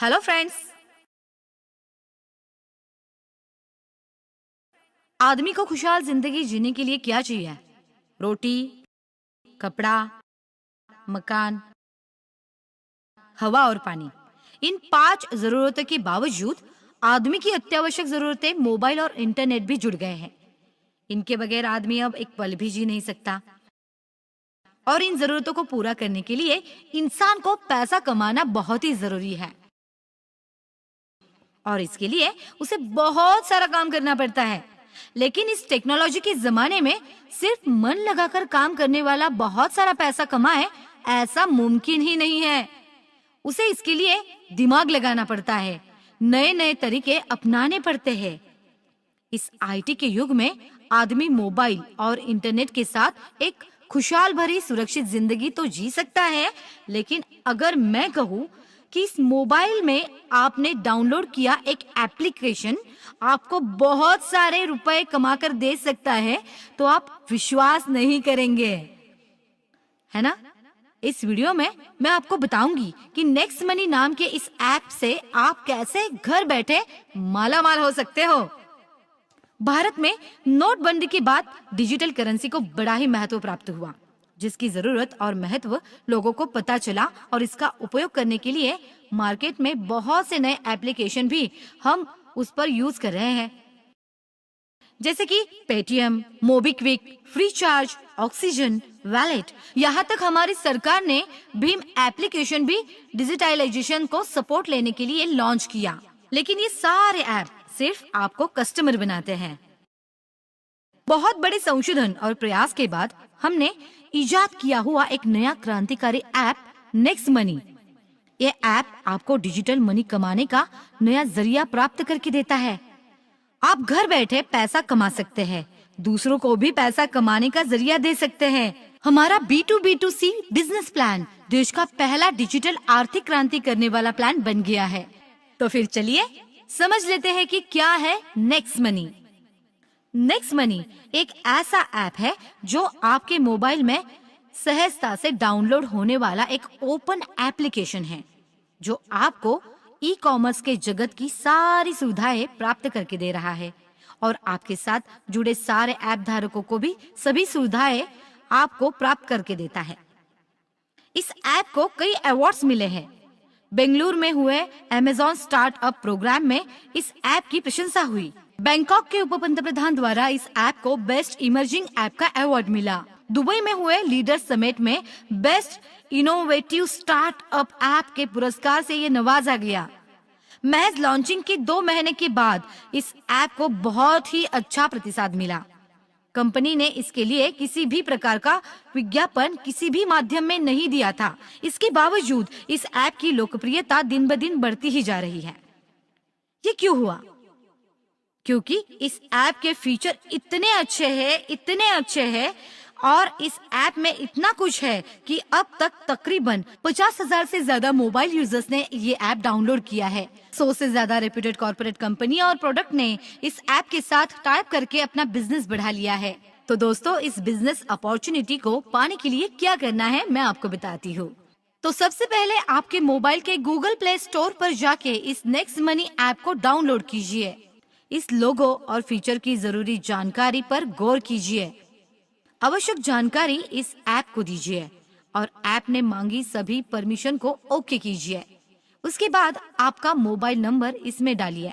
Hello friends. आदमी को खुशहाल जिंदगी जीने के लिए क्या चाहिए? रोटी, कपड़ा, मकान, हवा और पानी। इन 5 जरूरतों के बावजूद आदमी की अत्यावश्यक जरूरतें मोबाइल और इंटरनेट भी जुड़ गए हैं। इनके बगैर आदमी अब एक पल भी जी नहीं सकता। और इन जरूरतों को पूरा करने के लिए इंसान को पैसा कमाना बहुत ही जरूरी है और इसके लिए उसे बहुत सारा काम करना पड़ता है। लेकिन इस टेक्नोलॉजी के जमाने में सिर्फ मन लगाकर काम करने वाला बहुत सारा पैसा कमाए, ऐसा मुमकिन ही नहीं है। उसे इसके लिए दिमाग लगाना पड़ता है, नए नए तरीके अपनाने पड़ते हैं। इस आईटी के युग में आदमी मोबाइल और इंटरनेट के साथ एक खुशहाल भरी सुरक्षित जिंदगी तो जी सकता है, लेकिन अगर मैं कहूँ कि इस मोबाइल में आपने डाउनलोड किया एक एप्लीकेशन आपको बहुत सारे रुपए कमा कर दे सकता है, तो आप विश्वास नहीं करेंगे, है ना? इस वीडियो में मैं आपको बताऊंगी कि नेक्स्ट मनी नाम के इस ऐप से आप कैसे घर बैठे मालामाल हो सकते हो। भारत में नोटबंदी के बाद डिजिटल करेंसी को बड़ा ही महत्व प्राप्त हुआ, जिसकी जरूरत और महत्व लोगों को पता चला और इसका उपयोग करने के लिए मार्केट में बहुत से नए एप्लीकेशन भी हम उस पर यूज कर रहे हैं, जैसे कि Paytm, MobiKwik, free charge, oxygen, wallet. यहाँ तक हमारी सरकार ने भीम एप्लीकेशन भी डिजिटलाइजेशन को सपोर्ट लेने के लिए लॉन्च किया। लेकिन ये सारे ऐप सिर्फ आपको कस्टमर बनाते हैं। बहुत बड़े संशोधन और प्रयास के बाद हमने इजाद किया हुआ एक नया क्रांतिकारी ऐप नेक्स्ट मनी। ये ऐप आपको डिजिटल मनी कमाने का नया जरिया प्राप्त करके देता है। आप घर बैठे पैसा कमा सकते हैं, दूसरों को भी पैसा कमाने का जरिया दे सकते हैं। हमारा B2B2C बिजनेस प्लान देश का पहला डिजिटल आर्थिक क्रांति करने वाला प्लान बन गया है। तो फिर चलिए समझ लेते हैं कि क्या है नेक्स्ट मनी। नेक्स्ट मनी एक ऐसा ऐप है जो आपके मोबाइल में सहजता से डाउनलोड होने वाला एक ओपन एप्लीकेशन है, जो आपको ई कॉमर्स के जगत की सारी सुविधाएं प्राप्त करके दे रहा है और आपके साथ जुड़े सारे ऐप धारकों को भी सभी सुविधाएं आपको प्राप्त करके देता है। इस ऐप को कई अवार्ड्स मिले हैं। बेंगलुरु में हुए अमेज़न स्टार्टअप प्रोग्राम में इस ऐप की प्रशंसा हुई। बैंकॉक के उप पंतप्रधान द्वारा इस ऐप को बेस्ट इमर्जिंग ऐप का अवार्ड मिला। दुबई में हुए लीडर समिट में बेस्ट इनोवेटिव स्टार्टअप ऐप के पुरस्कार से ये नवाजा गया। महज लॉन्चिंग के 2 महीने के बाद इस ऐप को बहुत ही अच्छा प्रतिसाद मिला। कंपनी ने इसके लिए किसी भी प्रकार का विज्ञापन किसी भी माध्यम में नहीं दिया था। इसके बावजूद इस ऐप की लोकप्रियता दिन ब दिन बढ़ती ही जा रही है। ये क्यों हुआ? क्योंकि इस ऐप के फीचर इतने अच्छे हैं और इस ऐप में इतना कुछ है कि अब तक तकरीबन 50,000 से ज्यादा मोबाइल यूजर्स ने ये ऐप डाउनलोड किया है। 100 से ज्यादा रेप्यूटेड कॉर्पोरेट कंपनी और प्रोडक्ट ने इस ऐप के साथ टाइप करके अपना बिजनेस बढ़ा लिया है। तो दोस्तों, इस बिजनेस अपॉर्चुनिटी को पाने के लिए क्या करना है मैं आपको बताती हूँ। तो सबसे पहले आपके मोबाइल के गूगल प्ले स्टोर पर जाके इस नेक्स्ट मनी ऐप को डाउनलोड कीजिए। इस लोगो और फीचर की जरूरी जानकारी पर गौर कीजिए। आवश्यक जानकारी इस ऐप को दीजिए और ऐप ने मांगी सभी परमिशन को ओके कीजिए। उसके बाद आपका मोबाइल नंबर इसमें डालिए।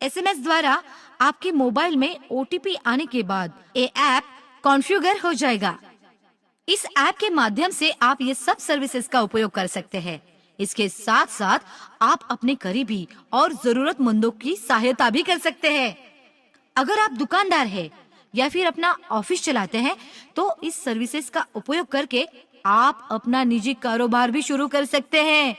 एसएमएस द्वारा आपके मोबाइल में ओटीपी आने के बाद ये ऐप कॉन्फ़िगर हो जाएगा। इस ऐप के माध्यम से आप ये सब सर्विसेज का उपयोग कर सकते हैं। इसके साथ साथ आप अपने करीबी और जरूरतमंदों की सहायता भी कर सकते हैं। अगर आप दुकानदार हैं या फिर अपना ऑफिस चलाते हैं, तो इस सर्विसेज का उपयोग करके आप अपना निजी कारोबार भी शुरू कर सकते हैं।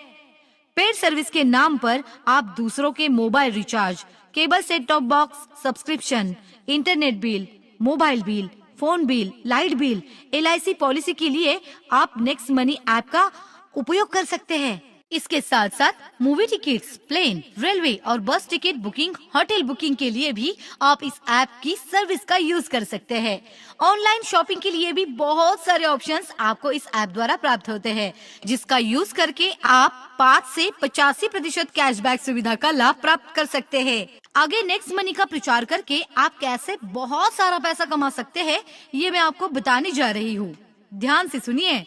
पेड सर्विस के नाम पर आप दूसरों के mobile recharge, cable set top box subscription, internet bill, mobile bill, phone bill, light bill, LIC policy के लिए आप नेक्स्ट मनी ऐप का उपयोग कर सकते हैं। इसके साथ साथ मूवी टिकट्स, प्लेन, रेलवे और बस टिकट बुकिंग, होटल बुकिंग के लिए भी आप इस ऐप की सर्विस का यूज कर सकते हैं। ऑनलाइन शॉपिंग के लिए भी बहुत सारे ऑप्शंस आपको इस ऐप द्वारा प्राप्त होते हैं, जिसका यूज करके आप 5 से 85% कैशबैक सुविधा का लाभ प्राप्त कर सकते हैं। आगे नेक्स्ट मनी का प्रचार करके आप कैसे बहुत सारा पैसा कमा सकते हैं, ये मैं आपको बताने जा रही हूँ। ध्यान से सुनिए।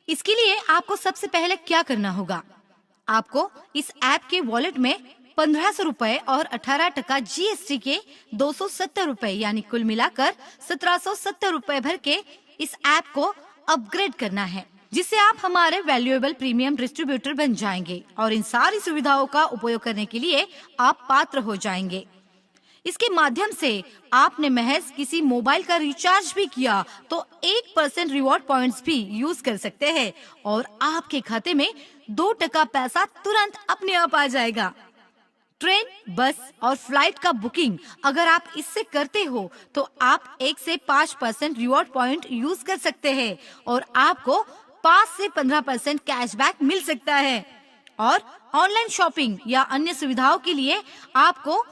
इसके लिए आपको सबसे पहले क्या करना होगा, आपको इस ऐप के वॉलेट में 1500 रुपए और 18% GST के 270 रुपए यानी कुल मिलाकर 1770 रुपए भर के इस ऐप को अपग्रेड करना है, जिससे आप हमारे वैल्यूएबल प्रीमियम डिस्ट्रीब्यूटर बन जाएंगे और इन सारी सुविधाओं का उपयोग करने के लिए आप पात्र हो जाएंगे। इसके माध्यम से आपने महज किसी मोबाइल का रिचार्ज भी किया तो 1% रिवॉर्ड पॉइंट्स भी यूज कर सकते हैं और आपके खाते में 2% पैसा तुरंत अपने आप आ जाएगा। ट्रेन, बस और फ्लाइट का बुकिंग अगर आप इससे करते हो तो आप 1 से 5% रिवॉर्ड पॉइंट यूज कर सकते हैं और आपको 5 से 15% कैशबैक मिल सकता है। और ऑनलाइन शॉपिंग या अन्य सुविधाओं के लिए आपको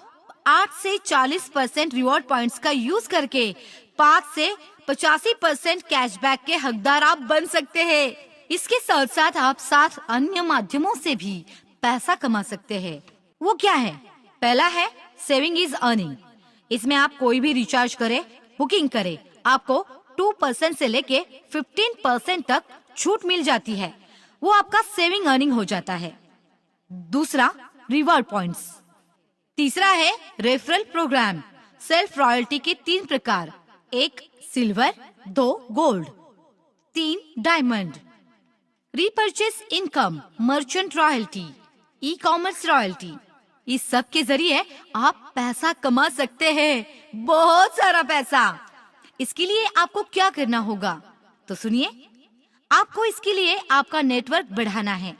8 से 40% रिवॉर्ड पॉइंट्स का यूज करके 5 से 85% कैशबैक के हकदार आप बन सकते हैं। इसके साथ साथ आप 7 अन्य माध्यमों से भी पैसा कमा सकते हैं। वो क्या है? पहला है सेविंग इज अर्निंग। इसमें आप कोई भी रिचार्ज करे, बुकिंग करे, आपको 2% से लेके 15% तक छूट मिल जाती है। वो आपका सेविंग अर्निंग हो जाता है। दूसरा, रिवॉर्ड पॉइंट्स। तीसरा है रेफरल प्रोग्राम। सेल्फ रॉयल्टी के 3 प्रकार, 1 silver, 2 gold, 3 diamond. Repurchase income, merchant royalty, e commerce royalty. इस सब के जरिए आप पैसा कमा सकते हैं, बहुत सारा पैसा। इसके लिए आपको क्या करना होगा तो सुनिए। आपको इसके लिए आपका नेटवर्क बढ़ाना है,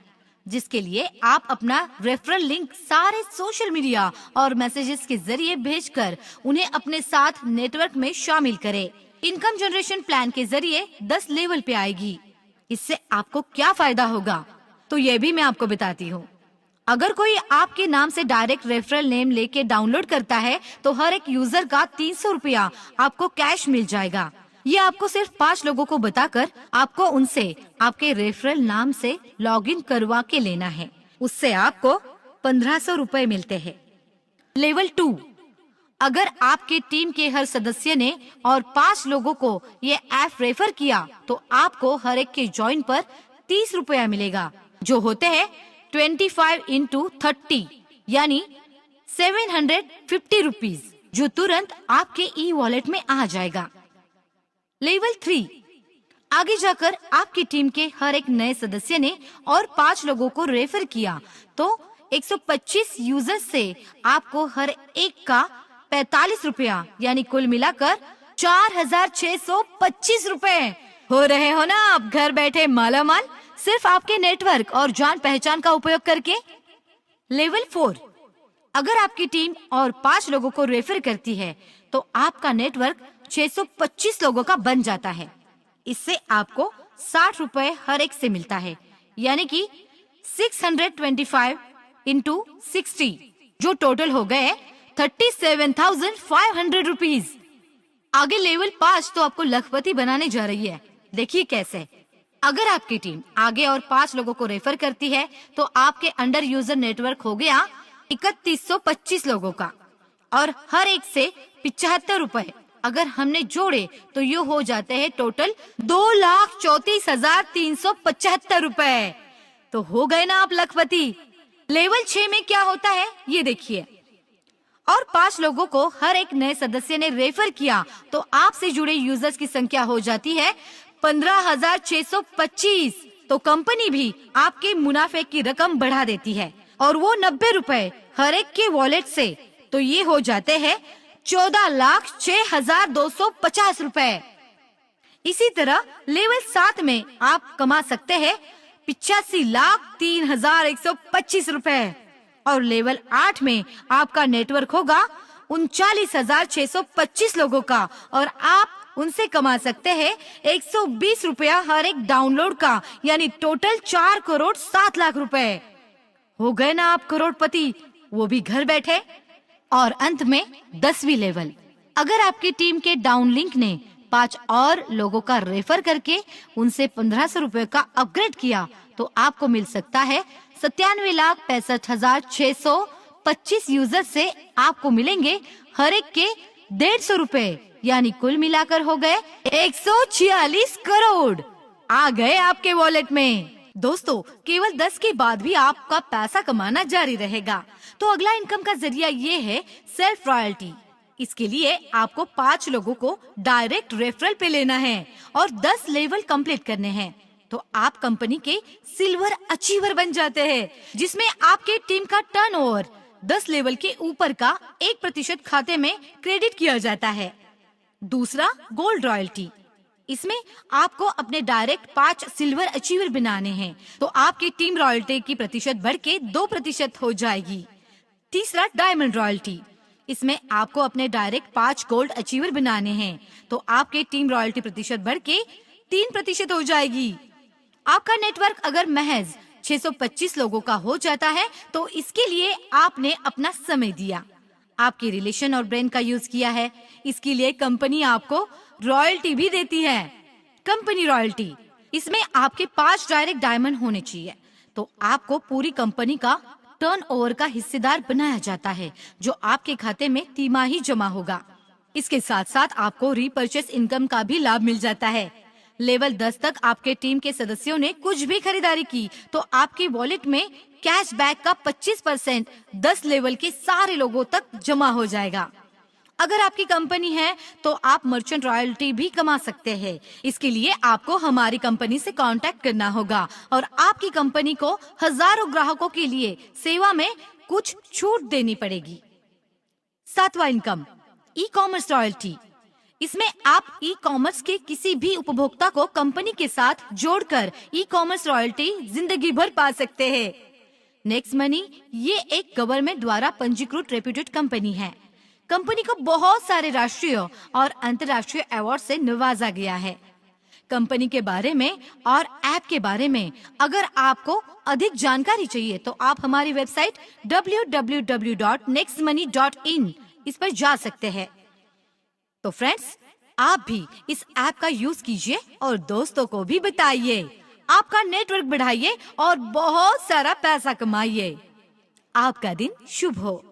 जिसके लिए आप अपना रेफरल लिंक सारे सोशल मीडिया और मैसेजेस के जरिए भेजकर उन्हें अपने साथ नेटवर्क में शामिल करें। इनकम जनरेशन प्लान के जरिए 10 लेवल पे आएगी। इससे आपको क्या फायदा होगा तो ये भी मैं आपको बताती हूँ। अगर कोई आपके नाम से डायरेक्ट रेफरल नेम लेके डाउनलोड करता है तो हर एक यूजर का 300 रुपया आपको कैश मिल जाएगा। ये आपको सिर्फ 5 लोगों को बताकर आपको उनसे आपके रेफरल नाम से लॉगिन करवा के लेना है। उससे आपको 1500 रुपए मिलते हैं। लेवल 2, अगर आपके टीम के हर सदस्य ने और 5 लोगों को ये ऐप रेफर किया तो आपको हर एक के ज्वाइन पर 30 रुपया मिलेगा, जो होते हैं 25 into 30 यानी 750 रुपीज, जो तुरंत आपके ई वॉलेट में आ जाएगा। लेवल 3, आगे जाकर आपकी टीम के हर एक नए सदस्य ने और 5 लोगों को रेफर किया तो 125 यूजर्स से आपको हर एक का 45 रुपया यानी कुल मिलाकर 4625 रुपए हो रहे हो ना आप घर बैठे मालामाल, सिर्फ आपके नेटवर्क और जान पहचान का उपयोग करके। लेवल 4, अगर आपकी टीम और 5 लोगों को रेफर करती है तो आपका नेटवर्क 625 लोगों का बन जाता है। इससे आपको 60 रुपए हर एक से मिलता है, यानी कि 625 into 60, जो टोटल हो गए 37,500 रुपीज। आगे लेवल 5 तो आपको लखपति बनाने जा रही है। देखिए कैसे। अगर आपकी टीम आगे और 5 लोगों को रेफर करती है तो आपके अंडर यूजर नेटवर्क हो गया 3125 लोगों का और हर एक से 75 रुपए अगर हमने जोड़े तो ये हो जाते हैं टोटल 2,34,375 रुपए। तो हो गए ना आप लखपति। लेवल 6 में क्या होता है ये देखिए। और 5 लोगों को हर एक नए सदस्य ने रेफर किया तो आपसे जुड़े यूजर्स की संख्या हो जाती है 15,625। तो कंपनी भी आपके मुनाफे की रकम बढ़ा देती है और वो 90 रुपए हर एक के वॉलेट से, तो ये हो जाते हैं 14,06,250 रुपए। इसी तरह लेवल 7 में आप कमा सकते हैं 85,03,125 रुपए और लेवल 8 में आपका नेटवर्क होगा 39,625 लोगों का और आप उनसे कमा सकते हैं 120 रुपया हर एक डाउनलोड का, यानी टोटल 4,07,00,000 रुपए। हो गए ना आप करोड़पति, वो भी घर बैठे। और अंत में 10वीं लेवल, अगर आपकी टीम के डाउन लिंक ने 5 और लोगों का रेफर करके उनसे 1500 रुपए का अपग्रेड किया तो आपको मिल सकता है 97,65,625 यूजर से आपको मिलेंगे हर एक के 150 रुपए, यानी कुल मिलाकर हो गए 146 करोड़ आ गए आपके वॉलेट में। दोस्तों, केवल 10 के बाद भी आपका पैसा कमाना जारी रहेगा। तो अगला इनकम का जरिया ये है सेल्फ रॉयल्टी। इसके लिए आपको 5 लोगों को डायरेक्ट रेफरल पे लेना है और 10 लेवल कंप्लीट करने हैं, तो आप कंपनी के सिल्वर अचीवर बन जाते हैं, जिसमें आपके टीम का टर्नओवर 10 लेवल के ऊपर का 1% खाते में क्रेडिट किया जाता है। दूसरा, गोल्ड रॉयल्टी। इसमें आपको अपने डायरेक्ट 5 सिल्वर अचीवर बनाने हैं, तो आपकी टीम रॉयल्टी की प्रतिशत बढ़ के 2% हो जाएगी। तीसरा, डायमंड रॉयल्टी। इसमें आपको अपने डायरेक्ट 5 गोल्ड अचीवर बनाने हैं, तो आपके टीम रॉयल्टी प्रतिशत बढ़ के 3% हो जाएगी। आपका नेटवर्क अगर महज 625 लोगों का हो जाता है तो इसके लिए आपने अपना समय दिया, आपके रिलेशन और ब्रांड का यूज किया है। इसके लिए कंपनी आपको रॉयल्टी भी देती है। कंपनी रॉयल्टी, इसमें आपके 5 डायरेक्ट डायमंड होने चाहिए, तो आपको पूरी कंपनी का टर्नओवर का हिस्सेदार बनाया जाता है, जो आपके खाते में तिमाही जमा होगा। इसके साथ साथ आपको रीपर्चेस इनकम का भी लाभ मिल जाता है। लेवल 10 तक आपके टीम के सदस्यों ने कुछ भी खरीदारी की तो आपके वॉलेट में कैशबैक का 25% 10 लेवल के सारे लोगों तक जमा हो जाएगा। अगर आपकी कंपनी है तो आप मर्चेंट रॉयल्टी भी कमा सकते हैं। इसके लिए आपको हमारी कंपनी से कांटेक्ट करना होगा और आपकी कंपनी को हजारों ग्राहकों के लिए सेवा में कुछ छूट देनी पड़ेगी। 7वां इनकम, ई कॉमर्स रॉयल्टी। इसमें आप ई कॉमर्स के किसी भी उपभोक्ता को कंपनी के साथ जोड़कर ई कॉमर्स रॉयल्टी जिंदगी भर पा सकते हैं। नेक्स्ट मनी, ये एक गवर्नमेंट द्वारा पंजीकृत रेप्यूटेड कंपनी है। कंपनी को बहुत सारे राष्ट्रीय और अंतर्राष्ट्रीय अवार्ड से नवाजा गया है। कंपनी के बारे में और ऐप के बारे में अगर आपको अधिक जानकारी चाहिए तो आप हमारी वेबसाइट www.nextmoney.in इस पर जा सकते हैं। तो फ्रेंड्स, आप भी इस ऐप का यूज कीजिए और दोस्तों को भी बताइए। आपका नेटवर्क बढ़ाइए और बहुत सारा पैसा कमाइए। आपका दिन शुभ हो।